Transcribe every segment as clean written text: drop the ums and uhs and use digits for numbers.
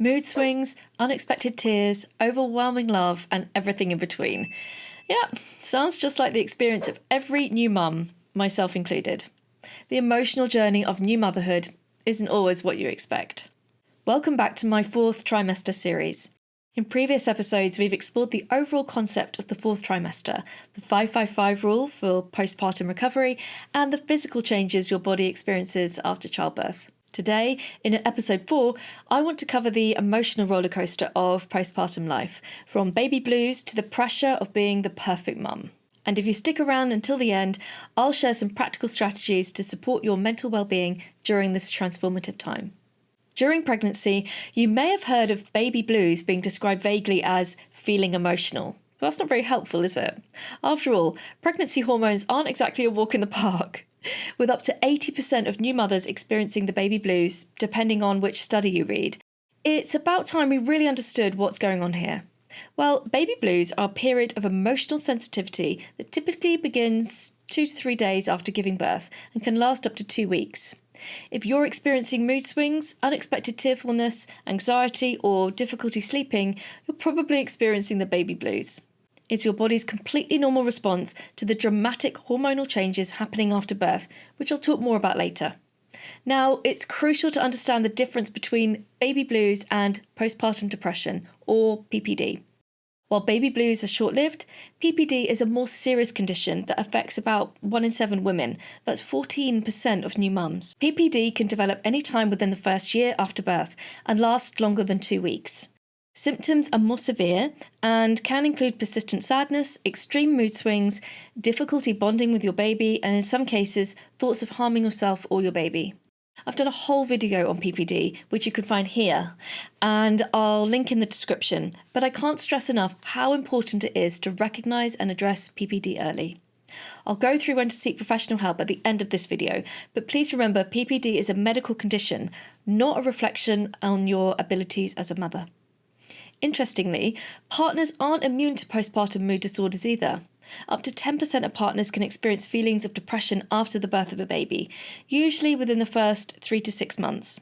Mood swings, unexpected tears, overwhelming love, and everything in between. Yeah, sounds just like the experience of every new mum, myself included. The emotional journey of new motherhood isn't always what you expect. Welcome back to my Fourth Trimester series. In previous episodes, we've explored the overall concept of the fourth trimester, the 5-5-5 rule for postpartum recovery, and the physical changes your body experiences after childbirth. Today, in episode 4, I want to cover the emotional rollercoaster of postpartum life, from baby blues to the pressure of being the perfect mum. And if you stick around until the end, I'll share some practical strategies to support your mental well-being during this transformative time. During pregnancy, you may have heard of baby blues being described vaguely as feeling emotional. That's not very helpful, is it? After all, pregnancy hormones aren't exactly a walk in the park. With up to 80% of new mothers experiencing the baby blues, depending on which study you read, it's about time we really understood what's going on here. Well, baby blues are a period of emotional sensitivity that typically begins 2 to 3 days after giving birth and can last up to 2 weeks. If you're experiencing mood swings, unexpected tearfulness, anxiety, or difficulty sleeping, you're probably experiencing the baby blues. It's your body's completely normal response to the dramatic hormonal changes happening after birth, which I'll talk more about later. Now, it's crucial to understand the difference between baby blues and postpartum depression, or PPD. While baby blues are short-lived, PPD is a more serious condition that affects about 1 in 7 women. That's 14% of new mums. PPD can develop any time within the first year after birth and last longer than 2 weeks. Symptoms are more severe and can include persistent sadness, extreme mood swings, difficulty bonding with your baby, and in some cases, thoughts of harming yourself or your baby. I've done a whole video on PPD, which you can find here, and I'll link in the description, but I can't stress enough how important it is to recognise and address PPD early. I'll go through when to seek professional help at the end of this video, but please remember PPD is a medical condition, not a reflection on your abilities as a mother. Interestingly, partners aren't immune to postpartum mood disorders either. Up to 10% of partners can experience feelings of depression after the birth of a baby, usually within the first 3 to 6 months.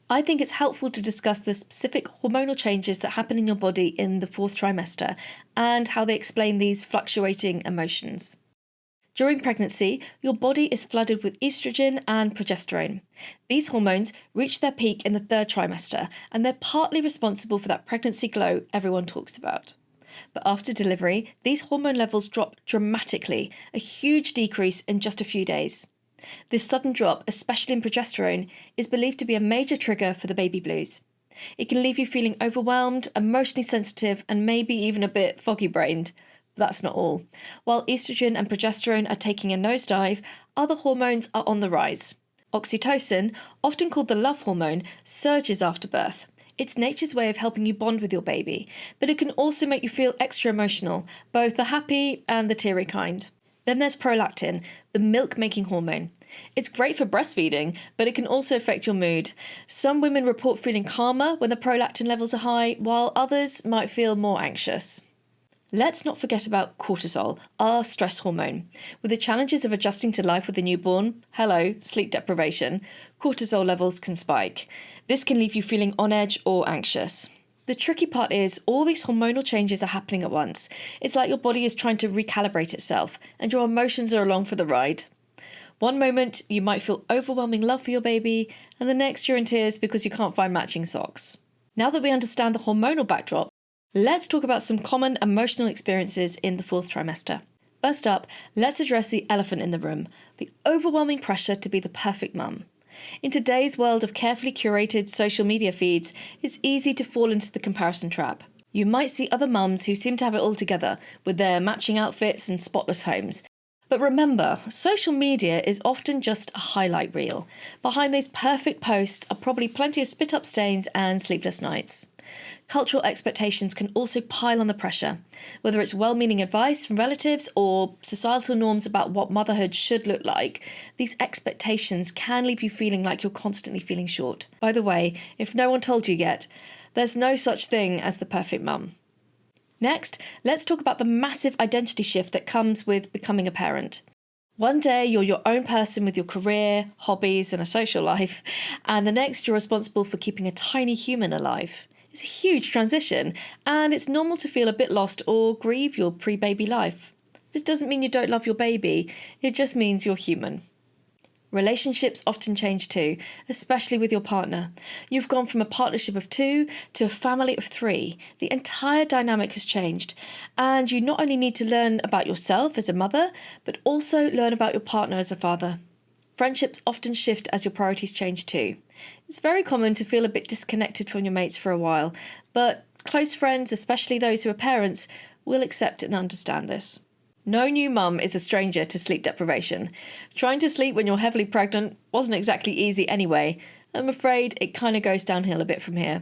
I think it's helpful to discuss the specific hormonal changes that happen in your body in the fourth trimester and how they explain these fluctuating emotions. During pregnancy, your body is flooded with estrogen and progesterone. These hormones reach their peak in the third trimester, and they're partly responsible for that pregnancy glow everyone talks about. But after delivery, these hormone levels drop dramatically, a huge decrease in just a few days. This sudden drop, especially in progesterone, is believed to be a major trigger for the baby blues. It can leave you feeling overwhelmed, emotionally sensitive, and maybe even a bit foggy-brained. But that's not all. While estrogen and progesterone are taking a nosedive, other hormones are on the rise. Oxytocin, often called the love hormone, surges after birth. It's nature's way of helping you bond with your baby, but it can also make you feel extra emotional, both the happy and the teary kind. Then there's prolactin, the milk-making hormone. It's great for breastfeeding, but it can also affect your mood. Some women report feeling calmer when the prolactin levels are high, while others might feel more anxious. Let's not forget about cortisol, our stress hormone. With the challenges of adjusting to life with a newborn, sleep deprivation, cortisol levels can spike. This can leave you feeling on edge or anxious. The tricky part is all these hormonal changes are happening at once. It's like your body is trying to recalibrate itself, and your emotions are along for the ride. One moment, you might feel overwhelming love for your baby, and the next you're in tears because you can't find matching socks. Now that we understand the hormonal backdrop, let's talk about some common emotional experiences in the fourth trimester. First up, let's address the elephant in the room, the overwhelming pressure to be the perfect mum. In today's world of carefully curated social media feeds, it's easy to fall into the comparison trap. You might see other mums who seem to have it all together, with their matching outfits and spotless homes. But remember, social media is often just a highlight reel. Behind those perfect posts are probably plenty of spit-up stains and sleepless nights. Cultural expectations can also pile on the pressure. Whether it's well-meaning advice from relatives or societal norms about what motherhood should look like, these expectations can leave you feeling like you're constantly feeling short. By the way, if no one told you yet, there's no such thing as the perfect mum. Next, let's talk about the massive identity shift that comes with becoming a parent. One day you're your own person with your career, hobbies, and a social life, and the next you're responsible for keeping a tiny human alive. It's a huge transition, and it's normal to feel a bit lost or grieve your pre-baby life. This doesn't mean you don't love your baby, it just means you're human. Relationships often change too, especially with your partner. You've gone from a partnership of 2 to a family of 3. The entire dynamic has changed, and you not only need to learn about yourself as a mother, but also learn about your partner as a father. Friendships often shift as your priorities change too. It's very common to feel a bit disconnected from your mates for a while, but close friends, especially those who are parents, will accept and understand this. No new mum is a stranger to sleep deprivation. Trying to sleep when you're heavily pregnant wasn't exactly easy anyway. I'm afraid it kind of goes downhill a bit from here.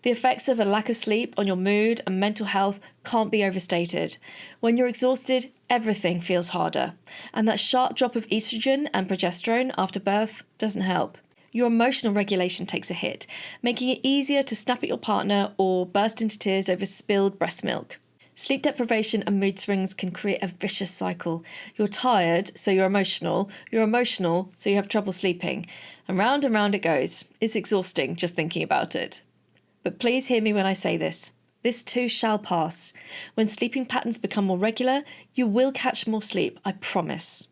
The effects of a lack of sleep on your mood and mental health can't be overstated. When you're exhausted, everything feels harder. And that sharp drop of estrogen and progesterone after birth doesn't help. Your emotional regulation takes a hit, making it easier to snap at your partner or burst into tears over spilled breast milk. Sleep deprivation and mood swings can create a vicious cycle. You're tired, so you're emotional, so you have trouble sleeping. And round it goes. It's exhausting just thinking about it. But please hear me when I say this. This too shall pass. When sleeping patterns become more regular, you will catch more sleep, I promise.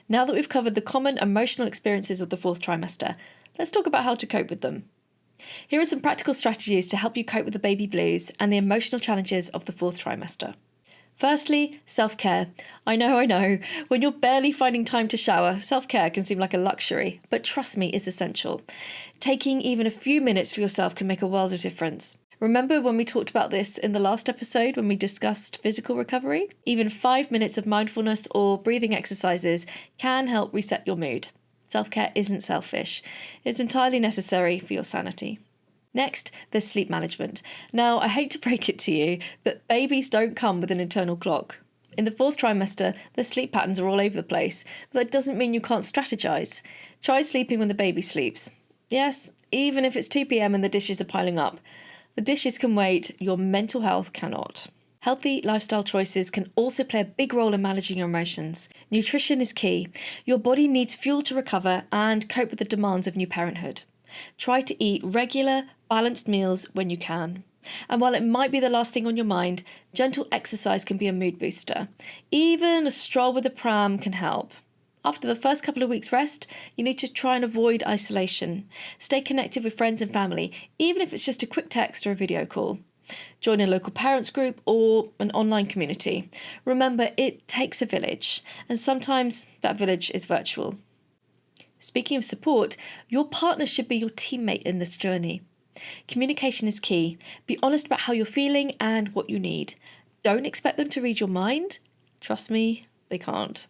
Now that we've covered the common emotional experiences of the 4th trimester, let's talk about how to cope with them. Here are some practical strategies to help you cope with the baby blues and the emotional challenges of the 4th trimester. Firstly, self-care. I know, when you're barely finding time to shower, self-care can seem like a luxury, but trust me, it's essential. Taking even a few minutes for yourself can make a world of difference. Remember when we talked about this in the last episode when we discussed physical recovery? Even 5 minutes of mindfulness or breathing exercises can help reset your mood. Self-care isn't selfish. It's entirely necessary for your sanity. Next, there's sleep management. Now, I hate to break it to you, but babies don't come with an internal clock. In the 4th trimester, their sleep patterns are all over the place, but that doesn't mean you can't strategize. Try sleeping when the baby sleeps. Yes, even if it's 2 p.m. and the dishes are piling up. The dishes can wait, your mental health cannot. Healthy lifestyle choices can also play a big role in managing your emotions. Nutrition is key. Your body needs fuel to recover and cope with the demands of new parenthood. Try to eat regular, balanced meals when you can. And while it might be the last thing on your mind, gentle exercise can be a mood booster. Even a stroll with a pram can help. After the first couple of weeks rest, you need to try and avoid isolation. Stay connected with friends and family, even if it's just a quick text or a video call. Join a local parents group or an online community. Remember, it takes a village, and sometimes that village is virtual. Speaking of support, your partner should be your teammate in this journey. Communication is key. Be honest about how you're feeling and what you need. Don't expect them to read your mind. Trust me, they can't.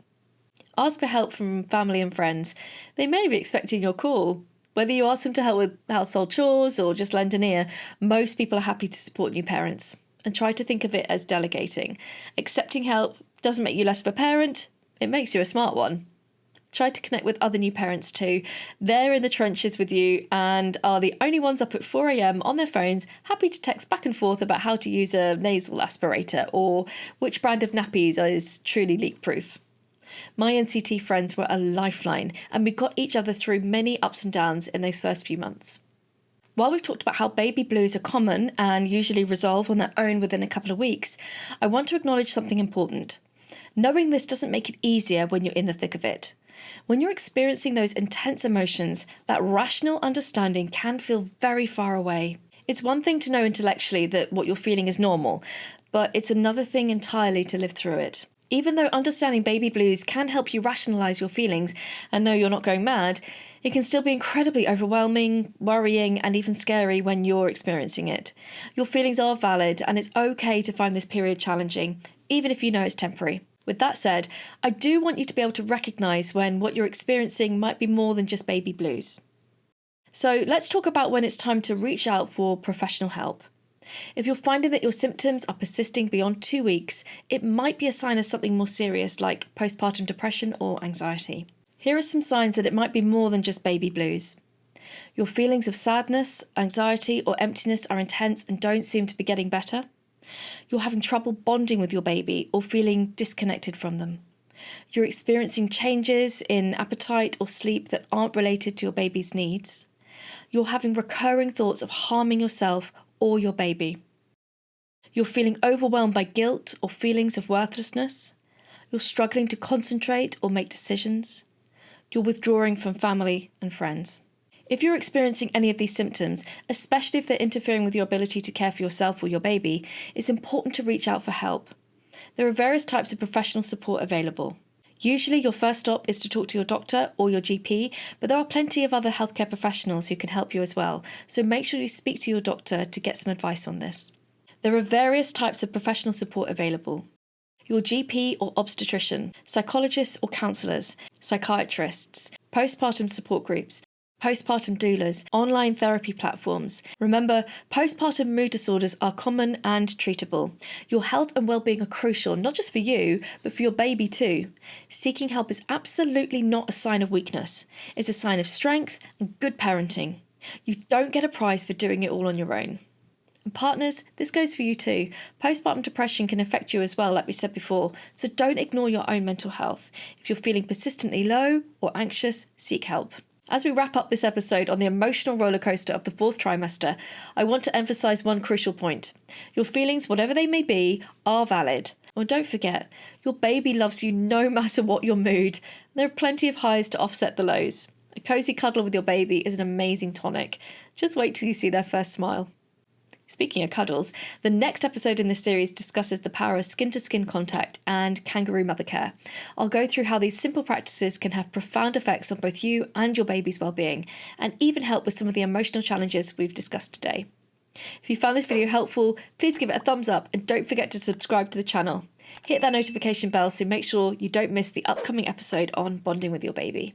Ask for help from family and friends. They may be expecting your call. Whether you ask them to help with household chores or just lend an ear, most people are happy to support new parents. And try to think of it as delegating. Accepting help doesn't make you less of a parent, it makes you a smart one. Try to connect with other new parents too. They're in the trenches with you and are the only ones up at 4 a.m. on their phones, happy to text back and forth about how to use a nasal aspirator or which brand of nappies is truly leak-proof. My NCT friends were a lifeline, and we got each other through many ups and downs in those first few months. While we've talked about how baby blues are common and usually resolve on their own within a couple of weeks, I want to acknowledge something important. Knowing this doesn't make it easier when you're in the thick of it. When you're experiencing those intense emotions, that rational understanding can feel very far away. It's one thing to know intellectually that what you're feeling is normal, but it's another thing entirely to live through it. Even though understanding baby blues can help you rationalise your feelings and know you're not going mad, it can still be incredibly overwhelming, worrying, and even scary when you're experiencing it. Your feelings are valid, and it's okay to find this period challenging, even if you know it's temporary. With that said, I do want you to be able to recognise when what you're experiencing might be more than just baby blues. So let's talk about when it's time to reach out for professional help. If you're finding that your symptoms are persisting beyond 2 weeks, it might be a sign of something more serious like postpartum depression or anxiety. Here are some signs that it might be more than just baby blues. Your feelings of sadness, anxiety, or emptiness are intense and don't seem to be getting better. You're having trouble bonding with your baby or feeling disconnected from them. You're experiencing changes in appetite or sleep that aren't related to your baby's needs. You're having recurring thoughts of harming yourself or your baby. You're feeling overwhelmed by guilt or feelings of worthlessness. You're struggling to concentrate or make decisions. You're withdrawing from family and friends. If you're experiencing any of these symptoms, especially if they're interfering with your ability to care for yourself or your baby, it's important to reach out for help. There are various types of professional support available. Usually your first stop is to talk to your doctor or your GP, but there are plenty of other healthcare professionals who can help you as well, so make sure you speak to your doctor to get some advice on this. There are various types of professional support available. Your GP or obstetrician, psychologists or counsellors, psychiatrists, postpartum support groups, postpartum doulas, online therapy platforms. Remember, postpartum mood disorders are common and treatable. Your health and well-being are crucial, not just for you, but for your baby too. Seeking help is absolutely not a sign of weakness. It's a sign of strength and good parenting. You don't get a prize for doing it all on your own. And partners, this goes for you too. Postpartum depression can affect you as well, like we said before, so don't ignore your own mental health. If you're feeling persistently low or anxious, seek help. As we wrap up this episode on the emotional rollercoaster of the fourth trimester, I want to emphasise one crucial point. Your feelings, whatever they may be, are valid. And don't forget, your baby loves you no matter what your mood. There are plenty of highs to offset the lows. A cosy cuddle with your baby is an amazing tonic. Just wait till you see their first smile. Speaking of cuddles, the next episode in this series discusses the power of skin-to-skin contact and kangaroo mother care. I'll go through how these simple practices can have profound effects on both you and your baby's well-being, and even help with some of the emotional challenges we've discussed today. If you found this video helpful, please give it a thumbs up and don't forget to subscribe to the channel. Hit that notification bell so make sure you don't miss the upcoming episode on bonding with your baby.